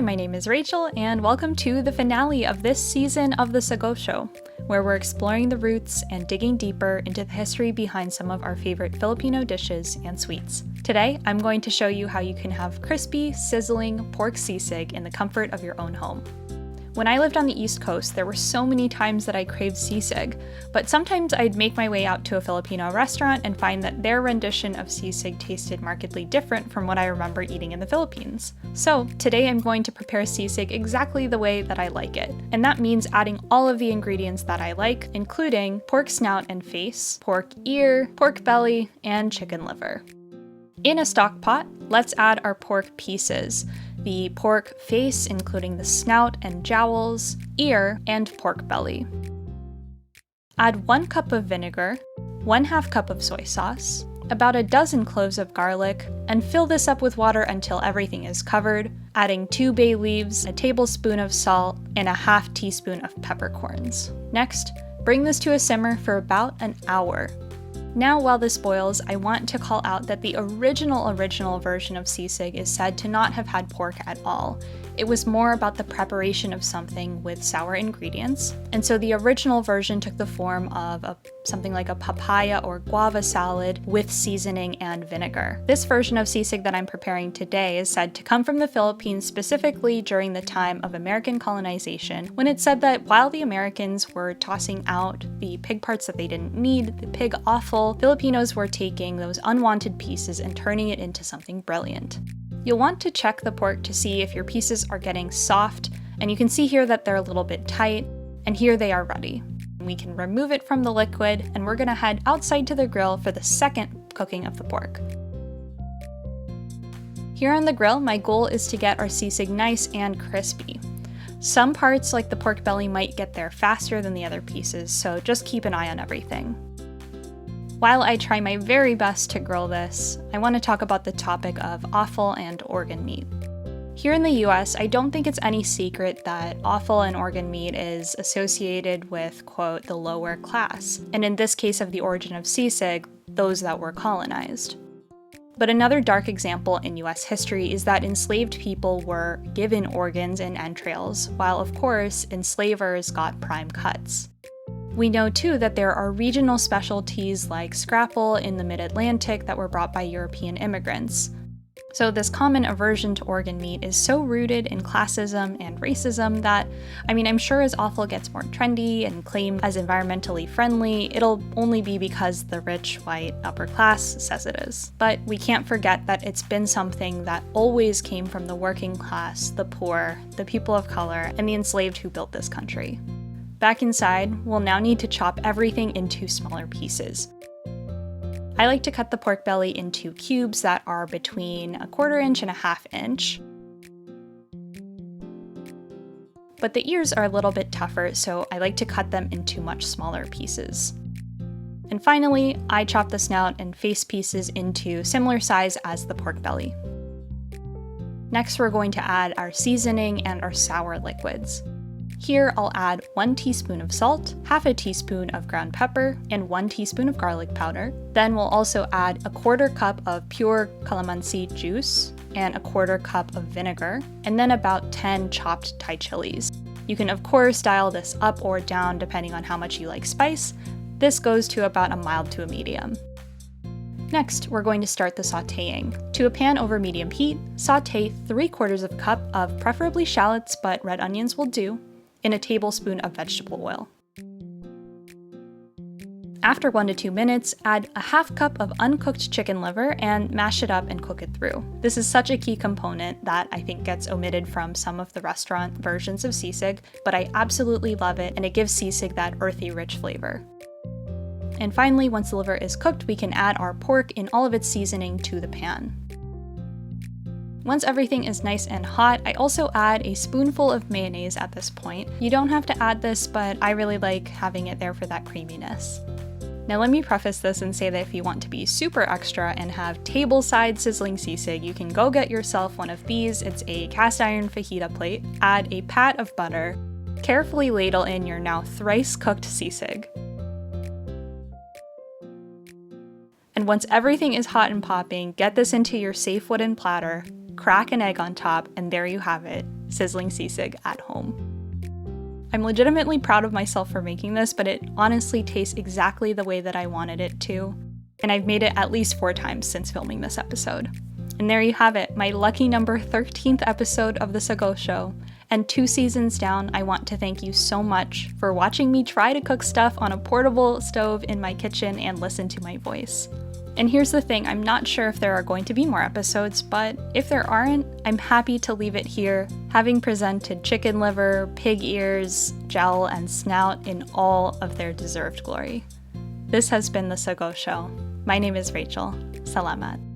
Hi, my name is Rachel, and welcome to the finale of this season of the Sago Show, where we're exploring the roots and digging deeper into the history behind some of our favorite Filipino dishes and sweets. Today, I'm going to show you how you can have crispy, sizzling pork sisig in the comfort of your own home. When I lived on the East Coast, there were so many times that I craved sisig, but sometimes I'd make my way out to a Filipino restaurant and find that their rendition of sisig tasted markedly different from what I remember eating in the Philippines. So today I'm going to prepare sisig exactly the way that I like it, and that means adding all of the ingredients that I like, including pork snout and face, pork ear, pork belly, and chicken liver. In a stock pot, let's add our pork pieces. The pork face, including the snout and jowls, ear, and pork belly. Add 1 cup of vinegar, 1/2 cup of soy sauce, about a dozen cloves of garlic, and fill this up with water until everything is covered, adding 2 bay leaves, a tablespoon of salt, and a 1/2 teaspoon of peppercorns. Next, bring this to a simmer for about an hour. Now, while this boils, I want to call out that the original version of sisig is said to not have had pork at all. It was more about the preparation of something with sour ingredients, and so the original version took the form of something like a papaya or guava salad with seasoning and vinegar. This version of sisig that I'm preparing today is said to come from the Philippines specifically during the time of American colonization, when it said that while the Americans were tossing out the pig parts that they didn't need, the pig offal, Filipinos were taking those unwanted pieces and turning it into something brilliant. You'll want to check the pork to see if your pieces are getting soft, and you can see here that they're a little bit tight, and here they are ready. We can remove it from the liquid, and we're gonna head outside to the grill for the second cooking of the pork. Here on the grill, my goal is to get our sisig nice and crispy. Some parts, like the pork belly, might get there faster than the other pieces, so just keep an eye on everything. While I try my very best to grill this, I want to talk about the topic of offal and organ meat. Here in the US, I don't think it's any secret that offal and organ meat is associated with, quote, the lower class, and in this case of the origin of sisig, those that were colonized. But another dark example in US history is that enslaved people were given organs and entrails, while of course, enslavers got prime cuts. We know too that there are regional specialties like scrapple in the mid-Atlantic that were brought by European immigrants. So this common aversion to organ meat is so rooted in classism and racism that, I'm sure as offal gets more trendy and claimed as environmentally friendly, it'll only be because the rich, white, upper class says it is. But we can't forget that it's been something that always came from the working class, the poor, the people of color, and the enslaved who built this country. Back inside, we'll now need to chop everything into smaller pieces. I like to cut the pork belly into cubes that are between 1/4 inch and 1/2 inch. But the ears are a little bit tougher, so I like to cut them into much smaller pieces. And finally, I chop the snout and face pieces into similar size as the pork belly. Next, we're going to add our seasoning and our sour liquids. Here, I'll add 1 teaspoon of salt, 1/2 teaspoon of ground pepper, and 1 teaspoon of garlic powder. Then we'll also add 1/4 cup of pure calamansi juice and 1/4 cup of vinegar, and then about 10 chopped Thai chilies. You can of course dial this up or down depending on how much you like spice. This goes to about a mild to a medium. Next, we're going to start the sauteing. To a pan over medium heat, saute 3/4 of a cup of preferably shallots, but red onions will do, in a tablespoon of vegetable oil. After 1 to 2 minutes, add a 1/2 cup of uncooked chicken liver and mash it up and cook it through. This is such a key component that I think gets omitted from some of the restaurant versions of sisig, but I absolutely love it, and it gives sisig that earthy, rich flavor. And finally, once the liver is cooked, we can add our pork in all of its seasoning to the pan. Once everything is nice and hot, I also add a spoonful of mayonnaise at this point. You don't have to add this, but I really like having it there for that creaminess. Now let me preface this and say that if you want to be super extra and have table-side sizzling sisig, you can go get yourself one of these. It's a cast iron fajita plate. Add a pat of butter. Carefully ladle in your now thrice cooked sisig. And once everything is hot and popping, get this into your safe wooden platter, crack an egg on top, and there you have it. sizzling sisig at home. I'm legitimately proud of myself for making this, but it honestly tastes exactly the way that I wanted it to. And I've made it at least 4 times since filming this episode. And there you have it, my lucky number 13th episode of the Sago Show. And 2 seasons down, I want to thank you so much for watching me try to cook stuff on a portable stove in my kitchen and listen to my voice. And here's the thing, I'm not sure if there are going to be more episodes, but if there aren't, I'm happy to leave it here, having presented chicken liver, pig ears, jowl, and snout in all of their deserved glory. This has been the Sago Show. My name is Rachel. Salamat.